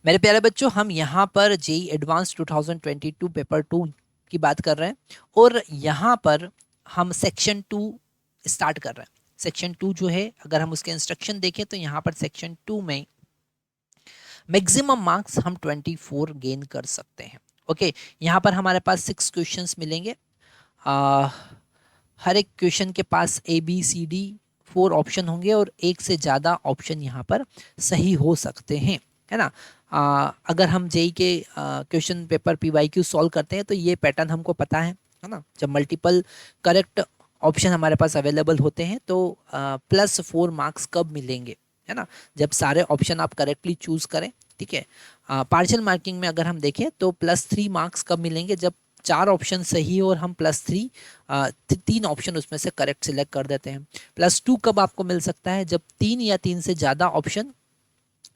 मेरे प्यारे बच्चों, हम यहाँ पर जेई एडवांस 2022 पेपर 2 की बात कर रहे हैं और यहाँ पर हम सेक्शन 2 स्टार्ट कर रहे हैं। सेक्शन 2 जो है, अगर हम उसके इंस्ट्रक्शन देखें तो यहाँ पर सेक्शन 2 में मैक्सिमम मार्क्स हम 24 गेन कर सकते हैं। ओके, यहाँ पर हमारे पास 6 क्वेश्चंस मिलेंगे। हर एक क्वेश्चन के पास ABCD 4 ऑप्शन होंगे और एक से ज़्यादा ऑप्शन यहाँ पर सही हो सकते हैं, है ना। अगर हम जेई के क्वेश्चन पेपर PYQ सॉल्व करते हैं तो ये पैटर्न हमको पता है ना। जब मल्टीपल करेक्ट ऑप्शन हमारे पास अवेलेबल होते हैं तो +4 मार्क्स कब मिलेंगे, है ना, जब सारे ऑप्शन आप करेक्टली चूज करें। ठीक है, पार्शियल मार्किंग में अगर हम देखें तो +3 मार्क्स कब मिलेंगे, जब 4 ऑप्शन सही हो और हम +3 3 ऑप्शन उसमें से करेक्ट सिलेक्ट कर देते हैं। +2 कब आपको मिल सकता है, जब 3 या 3 से ज़्यादा ऑप्शन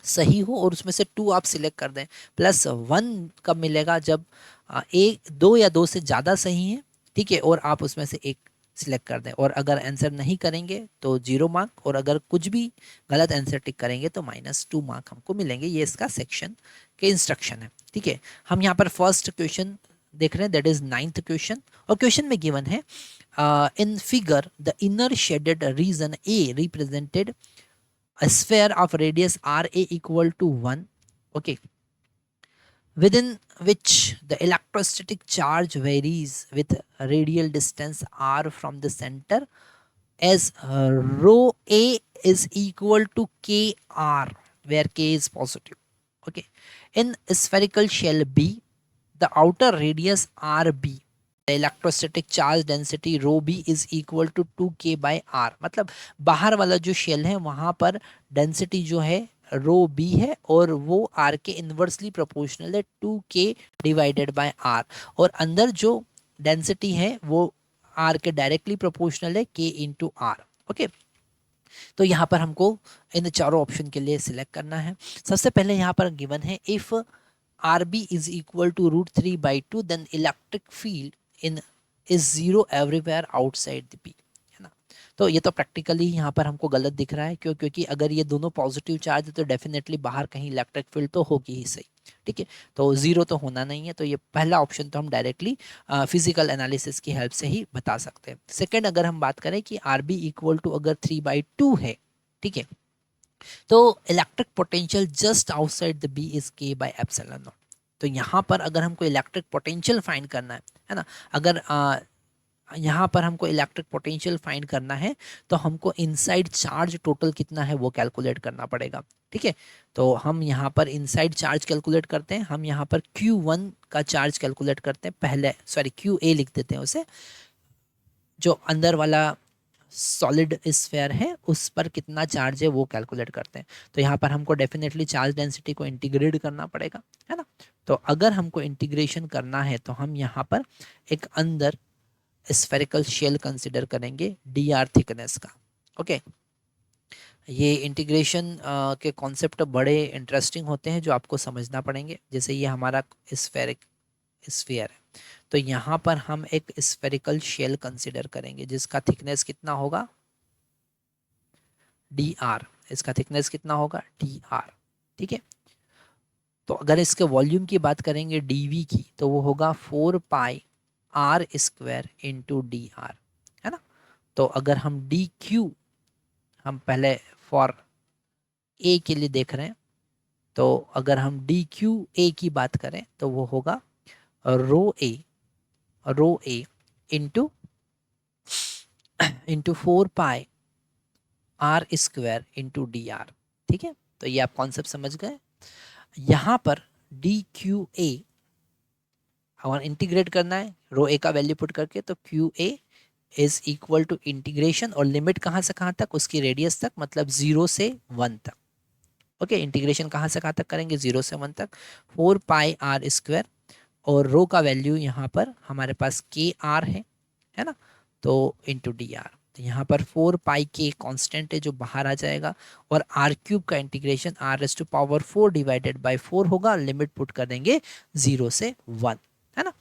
सही हो और उसमें से 2 आप सिलेक्ट कर दें। +1 कब मिलेगा, जब 2 या 2 से ज़्यादा सही है, ठीक है, और आप उसमें से एक सिलेक्ट कर दें। और अगर आंसर नहीं करेंगे तो 0 मार्क, और अगर कुछ भी गलत आंसर टिक करेंगे तो -2 मार्क हमको मिलेंगे। ये इसका सेक्शन के इंस्ट्रक्शन है। ठीक है, हम यहाँ पर फर्स्ट क्वेश्चन देख रहे हैं, दैट इज 9th क्वेश्चन। और क्वेश्चन में गिवन है in figure the inner shaded region A represented a sphere of radius RA equal to 1, okay, within which the electrostatic charge varies with radial distance r from the center as rho A is equal to kr, where k is positive. Okay, in spherical shell B, the outer radius RB, the electrostatic charge density rho B is equal to 2k by r। मतलब बाहर वाला जो shell है वहां पर density जो है रो B है और वो आर के इन्वर्सली प्रोपोर्शनल है 2k डिवाइडेड बाय आर, और अंदर जो डेंसिटी है वो आर के डायरेक्टली प्रोपोर्शनल है k इंटू आर। ओके, तो यहाँ पर हमको इन चारों ऑप्शन के लिए सिलेक्ट करना है। सबसे पहले यहाँ पर गिवन है if RB is equal to √3/2 then electric field in is 0 everywhere outside the P, है ना। तो ये तो प्रैक्टिकली यहाँ पर हमको गलत दिख रहा है, क्यों, क्योंकि अगर ये दोनों पॉजिटिव चार्ज है तो डेफिनेटली बाहर कहीं इलेक्ट्रिक फील्ड तो होगी ही सही। ठीक है, तो 0 तो होना नहीं है, तो ये पहला ऑप्शन तो हम डायरेक्टली फिजिकल एनालिसिस की हेल्प से ही बता सकते हैं। सेकेंड, अगर हम बात करें कि RB इक्वल टू अगर 3/2 है, ठीक है, तो electric potential just outside the B is k by epsilon not. तो यहाँ पर अगर हमको इलेक्ट्रिक पोटेंशियल फाइंड करना है ना, अगर यहाँ पर हमको इलेक्ट्रिक पोटेंशियल फाइंड करना है तो हमको इनसाइड चार्ज टोटल कितना है वो कैलकुलेट करना पड़ेगा। ठीक है, तो हम यहाँ पर इनसाइड चार्ज कैलकुलेट करते हैं। हम यहाँ पर Q1 का चार्ज कैलकुलेट करते हैं, पहले सॉरी QA लिख देते हैं उसे, जो अंदर वाला सॉलिड स्फेयर है उस पर कितना चार्ज है वो कैलकुलेट करते हैं। तो यहाँ पर हमको डेफिनेटली चार्ज डेंसिटी को इंटीग्रेट करना पड़ेगा, है ना। तो अगर हमको इंटीग्रेशन करना है तो हम यहाँ पर एक अंदर स्फेरिकल शेल कंसिडर करेंगे dr थिकनेस का। ओके, ये इंटीग्रेशन के कॉन्सेप्ट बड़े इंटरेस्टिंग होते हैं जो आपको समझना पड़ेंगे। जैसे ये हमारा स्फेरिक स्फीयर है, तो यहाँ पर हम एक स्फेरिकल शेल कंसिडर करेंगे जिसका थिकनेस कितना होगा dr। इसका थिकनेस कितना होगा dr। ठीक है, तो अगर इसके वॉल्यूम की बात करेंगे dv की तो वो होगा 4πr² इंटू डी आर, है ना। तो अगर हम dq, हम पहले फॉर a के लिए देख रहे हैं, तो अगर हम dqa की बात करें तो वो होगा rho A into 4πr² into D R. ठीक है, तो ये आप कॉन्सेप्ट समझ गए। यहाँ पर dqa हमारा इंटीग्रेट करना है रो ए का वैल्यू पुट करके, तो QA is equal to integration, और लिमिट कहाँ से कहाँ तक, उसकी रेडियस तक, मतलब 0 से 1 तक। ओके, इंटीग्रेशन कहाँ से कहाँ तक करेंगे, 0 से 1 तक, 4πr², और रो का वैल्यू यहाँ पर हमारे पास KR है ना, तो इंटू डी आर। तो यहाँ पर 4πk कांस्टेंट है जो बाहर आ जाएगा, और r³ का इंटीग्रेशन r⁴ डिवाइडेड बाय 4 होगा, लिमिट पुट कर देंगे 0 से 1, है ना।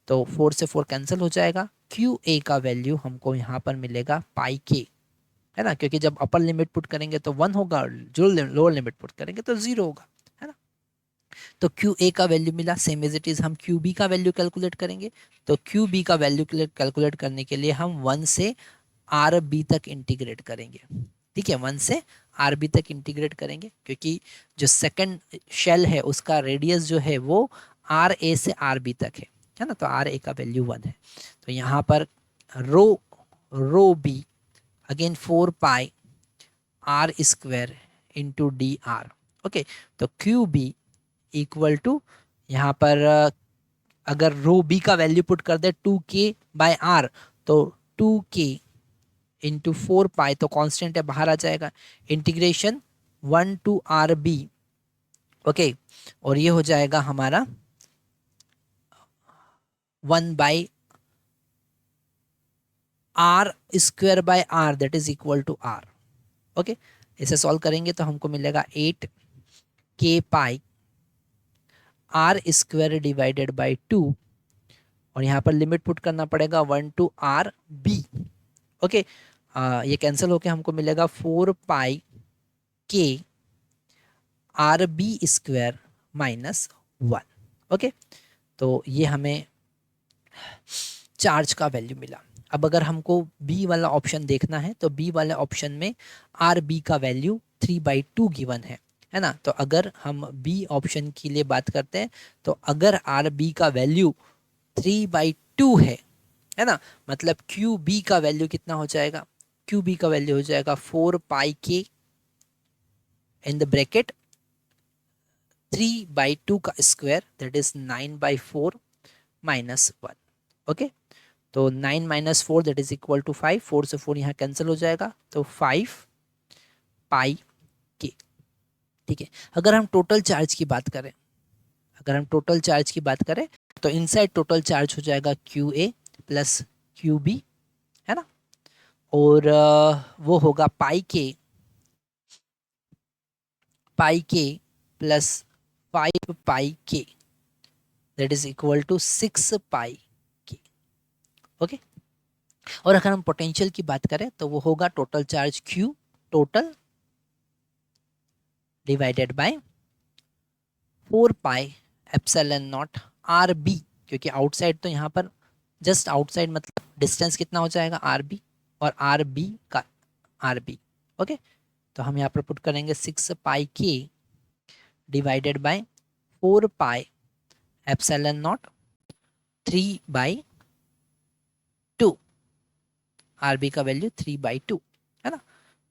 तो 4 से 4 कैंसिल हो जाएगा, QA का वैल्यू हमको यहाँ पर मिलेगा πk, है ना, क्योंकि जब अपर लिमिट पुट करेंगे तो 1 होगा, जो लोअर लिमिट पुट करेंगे तो 0 होगा, है ना। तो क्यू ए का वैल्यू मिला, सेम एज इट इज़ हम क्यू बी का वैल्यू कैलकुलेट करेंगे। तो क्यू बी का वैल्यू कैलकुलेट करने के लिए हम 1 से आर बी तक इंटीग्रेट करेंगे। ठीक है, 1 से आर बी तक इंटीग्रेट करेंगे, क्योंकि जो सेकंड शेल है उसका रेडियस जो है वो आर ए से आर बी तक है ना। तो आर ए का वैल्यू 1 है। तो यहाँ पर rho B again 4 pi R square into D R. Okay, तो क्यू बी इक्वल टू यहाँ पर अगर रो बी का वैल्यू पुट कर दे 2k बाय आर, तो 2k इंटू 4 पाई, तो कांस्टेंट है बाहर आ जाएगा, integration 1 to R B. Okay, और ये हो जाएगा हमारा 1 by R square by R, that is equal to R. Okay, इसे सॉल्व करेंगे तो हमको मिलेगा 8k pi R square divided by 2, और यहाँ पर लिमिट पुट करना पड़ेगा 1 टू आर बी। ओके, ये कैंसिल होके हमको मिलेगा 4 pi k R B square minus 1। Okay, तो ये हमें चार्ज का वैल्यू मिला। अब अगर हमको बी वाला ऑप्शन देखना है तो बी वाले ऑप्शन में आर बी का वैल्यू 3/2 गिवन है ना। तो अगर हम बी ऑप्शन के लिए बात करते हैं तो अगर आर बी का वैल्यू 3/2 है ना, मतलब क्यू बी का वैल्यू कितना हो जाएगा, क्यू बी का वैल्यू हो जाएगा 4 pi k in the bracket 3/2 का square, that is 9/4 minus 1। Okay, तो 9 minus 4 that is equal to 5, 4 से 4 यहाँ कैंसिल हो जाएगा, तो 5 पाई के। ठीक है, अगर हम टोटल चार्ज की बात करें, अगर हम टोटल चार्ज की बात करें तो इनसाइड टोटल चार्ज हो जाएगा Q A plus Q B, है ना, और वो होगा पाई के प्लस 5 पाई के, that is equal to 6 pi के। ओके, और अगर हम पोटेंशियल की बात करें तो वो होगा total charge Q total divided by 4 pi epsilon not R B, क्योंकि आउटसाइड तो यहाँ पर जस्ट आउटसाइड मतलब डिस्टेंस कितना हो जाएगा आर बी, और आर बी का आर बी। ओके, तो हम यहाँ पर पुट करेंगे 6 pi k divided by 4 pi epsilon not 3/2, R B का वैल्यू 3/2, है ना।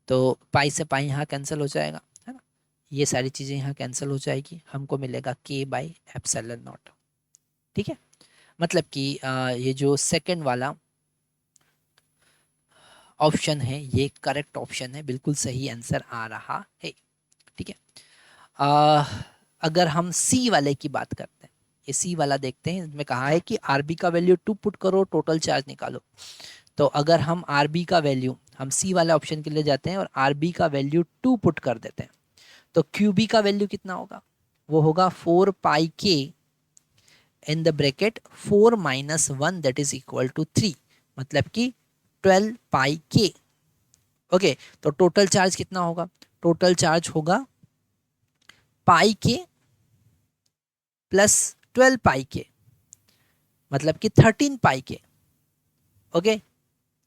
तो पाई से पाई यहाँ कैंसिल हो जाएगा, है ना, ये सारी चीज़ें यहाँ कैंसिल हो जाएगी, हमको मिलेगा k बाई एप्सिलॉन नॉट। ठीक है, मतलब कि ये जो सेकंड वाला ऑप्शन है ये करेक्ट ऑप्शन है, बिल्कुल सही आंसर आ रहा है। ठीक है, अगर हम सी वाले की बात करते हैं, ये सी वाला देखते हैं, इसमें कहा है कि आरबी का वैल्यू 2 पुट करो, टोटल चार्ज निकालो। तो अगर हम आरबी का वैल्यू, हम सी वाले ऑप्शन के लिए जाते हैं और आरबी का वैल्यू 2 पुट कर देते हैं, तो क्यूबी का वैल्यू कितना होगा, वो होगा 4 pi k in the bracket 4 minus 1 that is equal to 3, मतलब कि 12 पाई के। ओके, तो टोटल चार्ज कितना होगा, टोटल चार्ज होगा पाई के प्लस 12 पाई के, मतलब कि 13 पाई के। ओके,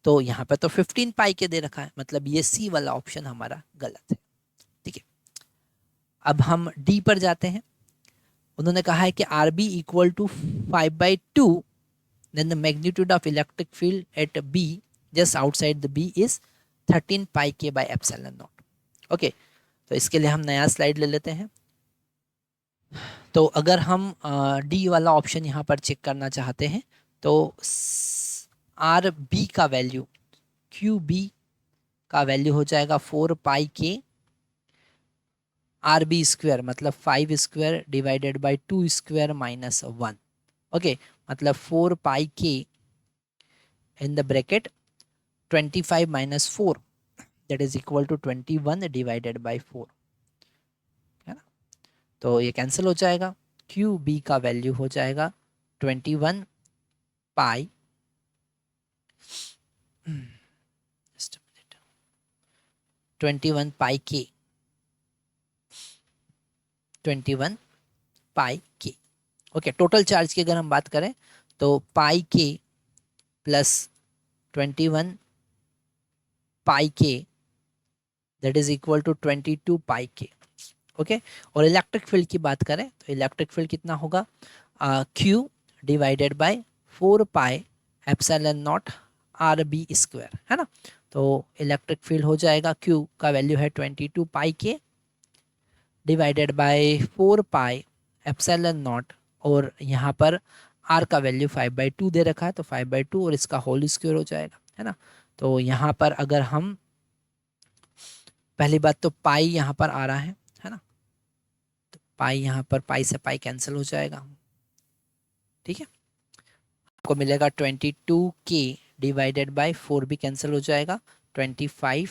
तो यहाँ पे तो 15 पाई के दे रखा है, मतलब ये सी वाला ऑप्शन हमारा गलत है। ठीक है, अब हम डी पर जाते हैं। उन्होंने कहा है कि R B equal to 5/2, then the magnitude of electric field at B just outside the B is 13 pi k by epsilon not. Okay, तो इसके लिए हम नया स्लाइड ले लेते हैं। तो अगर हम डी वाला ऑप्शन यहाँ पर चेक करना चाहते हैं तो आर बी का वैल्यू, क्यू बी का वैल्यू हो जाएगा 4 pi k R B square, मतलब 5 square divided by 2 square minus 1। Okay, मतलब 4 pi k in the bracket 25 minus 4 that is equal to 21 divided by 4, है ना। तो ये कैंसिल हो जाएगा, क्यू बी का वैल्यू हो जाएगा 21 पाई 21 पाई के 21 पाई के। ओके, टोटल चार्ज की अगर हम बात करें तो पाई के प्लस 21 पाई के दैट इज इक्वल टू 22 पाई के। ओके, और इलेक्ट्रिक फील्ड की बात करें तो इलेक्ट्रिक फील्ड कितना होगा, Q divided by 4 pi epsilon not R B square, है ना। तो इलेक्ट्रिक फील्ड हो जाएगा, क्यू का वैल्यू है 22 पाई k divided by 4 pi epsilon not, और यहाँ पर आर का वैल्यू 5/2 दे रखा है तो 5/2 और इसका होल स्क्वायर हो जाएगा, है ना। तो यहाँ पर अगर हम पहली बात तो पाई यहाँ पर आ रहा है ना, तो पाई यहाँ पर पाई से पाई कैंसिल हो जाएगा, ठीक है। आपको मिलेगा 22 के डिवाइडेड बाय 4 भी कैंसिल हो जाएगा, 25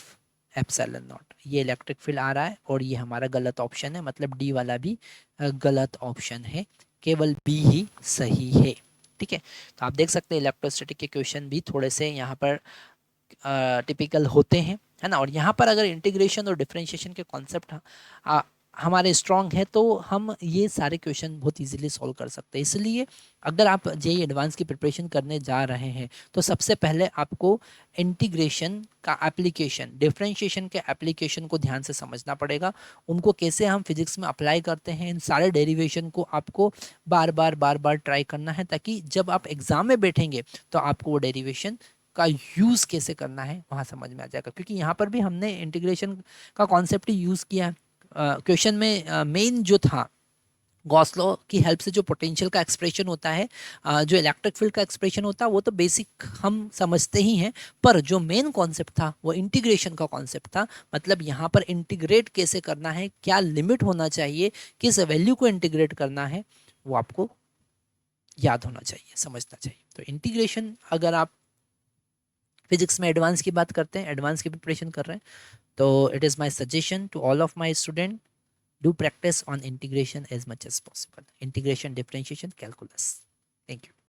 एप्सिलॉन नॉट। ये इलेक्ट्रिक फील्ड आ रहा है और ये हमारा गलत ऑप्शन है, मतलब डी वाला भी गलत ऑप्शन है, केवल बी ही सही है, ठीक है। तो आप देख सकते हैं इलेक्ट्रोस्टैटिक के क्वेश्चन भी थोड़े से यहाँ पर टिपिकल होते हैं, है ना। और यहाँ पर अगर इंटीग्रेशन और डिफरेंशिएशन के कॉन्सेप्ट हमारे स्ट्रॉन्ग है तो हम ये सारे क्वेश्चन बहुत इजीली सॉल्व कर सकते हैं। इसलिए अगर आप जेईई एडवांस की प्रिपरेशन करने जा रहे हैं तो सबसे पहले आपको इंटीग्रेशन का एप्लीकेशन, डिफरेंशिएशन के एप्लीकेशन को ध्यान से समझना पड़ेगा, उनको कैसे हम फिजिक्स में अप्लाई करते हैं, इन सारे डेरिवेशन को आपको बार बार ट्राई करना है, ताकि जब आप एग्जाम में बैठेंगे तो आपको वो डेरिवेशन का यूज़ कैसे करना है वहाँ समझ में आ जाएगा। क्योंकि यहाँ पर भी हमने इंटीग्रेशन का कॉन्सेप्ट ही यूज़ किया है। क्वेश्चन में मेन जो था, गॉस लॉ की हेल्प से जो पोटेंशियल का एक्सप्रेशन होता है, जो इलेक्ट्रिक फील्ड का एक्सप्रेशन होता है, वो तो बेसिक हम समझते ही हैं, पर जो मेन कॉन्सेप्ट था वो इंटीग्रेशन का कॉन्सेप्ट था। मतलब यहाँ पर इंटीग्रेट कैसे करना है, क्या लिमिट होना चाहिए, किस वैल्यू को इंटीग्रेट करना है, वो आपको याद होना चाहिए, समझना चाहिए। तो इंटीग्रेशन अगर आप फिजिक्स में एडवांस की बात करते हैं, एडवांस की प्रिपरेशन कर रहे हैं, तो it is my suggestion to all of my student, do practice on integration as much as possible. Integration, differentiation, calculus. Thank you.